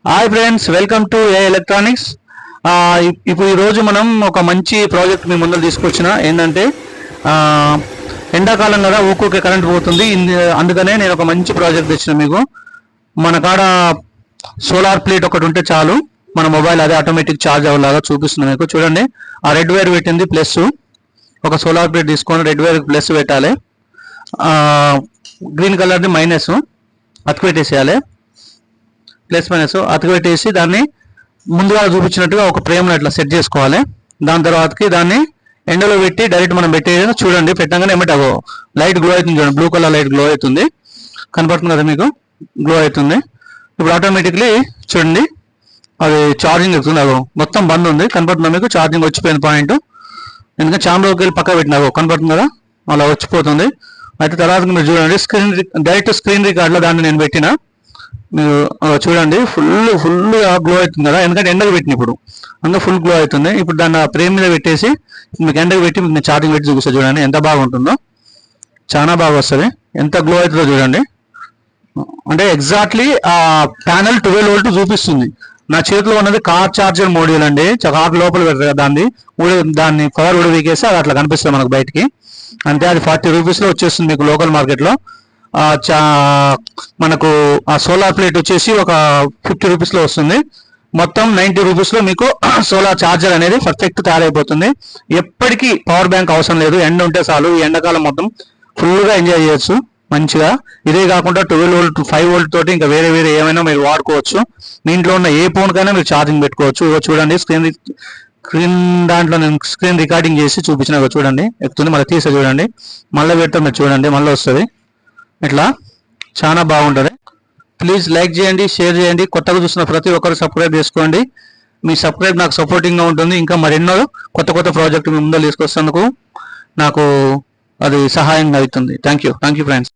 Hi friends, welcome to A electronics. ఇప్పుడు ఈరోజు మనం ఒక మంచి ప్రాజెక్ట్ మీ ముందర తీసుకొచ్చిన ఏంటంటే ఎండాకాలం కదా, ఊరికే కరెంట్ పోతుంది. అందుకనే నేను ఒక మంచి ప్రాజెక్ట్ తెచ్చిన మీకు. మన కాడ సోలార్ ప్లేట్ ఒకటి ఉంటే చాలు, మన మొబైల్ అదే ఆటోమేటిక్ ఛార్జ్ అవ్వలాగా చూపిస్తుంది మీకు. చూడండి, ఆ రెడ్ వైర్ పెట్టింది ప్లస్. ఒక సోలార్ ప్లేట్ తీసుకొని రెడ్ వైర్ ప్లస్ పెట్టాలి, గ్రీన్ కలర్ది మైనస్ అతుకు పెట్టేసేయాలి. ప్లస్ మైనస్ అతుకు పెట్టేసి దాన్ని ముందుగా చూపించినట్టుగా ఒక ఫ్రేమ్లో ఇట్లా సెట్ చేసుకోవాలి. దాని తర్వాతకి దాన్ని ఎండలో పెట్టి డైరెక్ట్ మనం పెట్టేది. చూడండి, పెట్టగానే ఏమిటో లైట్ గ్లో అవుతుంది. చూడండి, బ్లూ కలర్ లైట్ గ్లో అవుతుంది, కనపడుతుంది కదా మీకు, గ్లో అవుతుంది. ఇప్పుడు ఆటోమేటిక్లీ చూడండి అది ఛార్జింగ్ ఎక్కుతుంది. అగో మొత్తం బంద్ ఉంది, కనపడుతుంది మీకు, ఛార్జింగ్ వచ్చిపోయిన పాయింట్. ఎందుకంటే ఛాంబర్లోకి వెళ్ళి పక్క పెట్టినాగో కనపడుతుంది కదా, అలా వచ్చిపోతుంది. అయితే తర్వాత మీరు చూడండి, డైరెక్ట్ స్క్రీన్ రికార్డ్లో దాన్ని నేను పెట్టిన. మీరు చూడండి, ఫుల్గా గ్లో అవుతుంది కదా, ఎందుకంటే ఎండకు పెట్టిన ఇప్పుడు, అందులో ఫుల్ గ్లో అవుతుంది. ఇప్పుడు దాన్ని ఫ్రేమ్ మీద పెట్టేసి మీకు ఎండకు పెట్టి మీకు నేను ఛార్జింగ్ పెట్టి చూపిస్తాను. చూడండి ఎంత బాగుంటుందో, చాలా బాగా వస్తుంది. ఎంత గ్లో అవుతుందో చూడండి. అంటే ఎగ్జాక్ట్లీ ఆ ప్యానల్ 12 వోల్ట్ చూపిస్తుంది. నా చేతిలో ఉన్నది కార్ చార్జర్ మోడ్యూల్ అండి. కార్ లోపల పెడతారు దాన్ని పవర్ కూడా వీకేసి అది అట్లా కనిపిస్తుంది మనకు బయటికి. అంటే అది 40 రూపీస్లో వచ్చేస్తుంది మీకు లోకల్ మార్కెట్లో. మనకు ఆ సోలార్ ప్లేట్ వచ్చేసి ఒక 50 రూపీస్లో వస్తుంది. మొత్తం 90 రూపీస్లో మీకు సోలార్ ఛార్జర్ అనేది పర్ఫెక్ట్ తయారైపోతుంది. ఎప్పటికీ పవర్ బ్యాంక్ అవసరం లేదు, ఎండ ఉంటే చాలు. ఈ ఎండాకాలం మొత్తం ఫుల్గా ఎంజాయ్ చేయొచ్చు మంచిగా. ఇదే కాకుండా 12 వోల్ట్ 5 వోల్ట్ తోటి ఇంకా వేరే ఏమైనా మీరు వాడుకోవచ్చు. మీ ఇంట్లో ఉన్న ఏ ఫోన్కైనా మీరు ఛార్జింగ్ పెట్టుకోవచ్చు. చూడండి, స్క్రీన్ దాంట్లో నేను స్క్రీన్ రికార్డింగ్ చేసి చూపించిన. చూడండి ఎక్కుతుంది, మళ్ళీ తీసే చూడండి, మళ్ళీ పెడతాం మీరు చూడండి, మళ్ళీ వస్తుంది. ఇట్లా చాలా బాగుంటుంది. ప్లీజ్ లైక్ చేయండి, షేర్ చేయండి. కొత్తగా చూసిన ప్రతి ఒక్కరు సబ్స్క్రైబ్ చేసుకోండి. మీ సబ్స్క్రైబ్ నాకు సపోర్టింగ్గా ఉంటుంది. ఇంకా మరెన్నో కొత్త ప్రాజెక్టు మీ ముందు తీసుకొస్తేందుకు నాకు అది సహాయంగా అవుతుంది. Thank you friends.